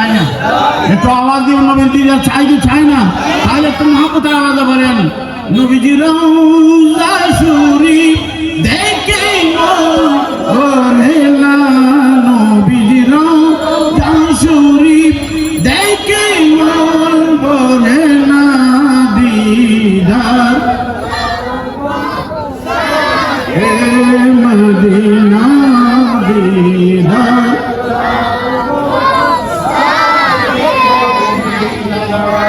চাই না? একটু আওয়াজ দিয়ে নবীর দিদার চাই কি চাই না? তাহলে একটু মহব্বতের আওয়াজে বলেন নবীজির রওজা শরীফ দেখে ওরে না, নবীজির রওজা শরীফ দেখে বলে না দিদার এ মদিনা দিদার।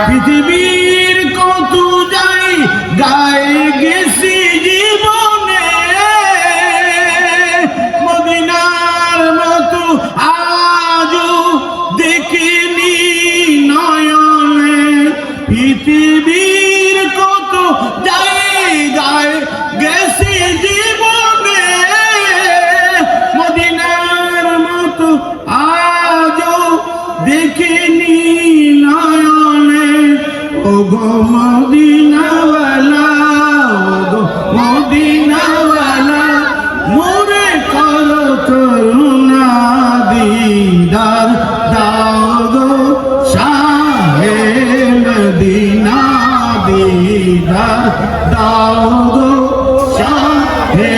পৃথিবীর কত যাই গায়ে গেছি জীবনে, মদিনার মতো আজও দেখিনি নয়নে। পৃথিবীর কত জায়গায় গেছি জীবনে, মদিনার মতো আজও দেখিনি নয়নে। ওগো মদিনাওয়ালা, ওগো মদিনাওয়ালা, মোরে করো করুণা দিদার দাও গো শাহে মদিনা দিদার দাও গো শাহে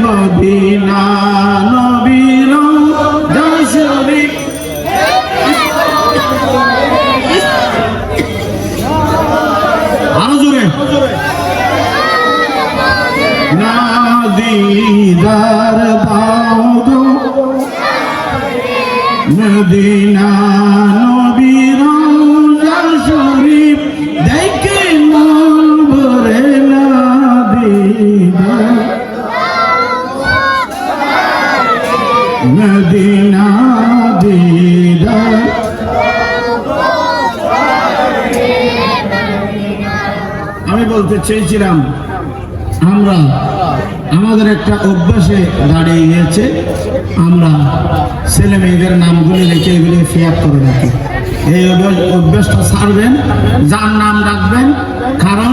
মদিনা। নবীর রওজা শরীফ আরো জোরে না দিদার দাও গো মদিনা। নবীর রওজা শরীফ দেখে মন ভরে না দিদার মদিনা দিদার। আমি বলতে চেয়েছিলাম আমরা আমাদের একটা অভ্যাসে দাঁড়িয়ে গিয়েছে, আমরা ছেলে মেয়েদের নামগুলি লিখে এগুলি ফিয়াপ করে রাখি। এই অভ্যাসটা ছাড়বেন, যার নাম রাখবেন, কারণ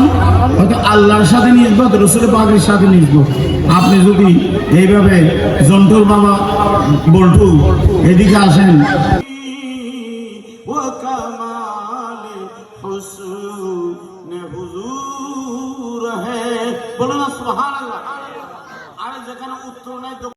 হয়তো আল্লাহর সাথে নিসবত, রসুল পাকের সাথে নিসবত। আপনি যদি এইভাবে জন্টুর বাবা বল্টু এদিকে আসেন,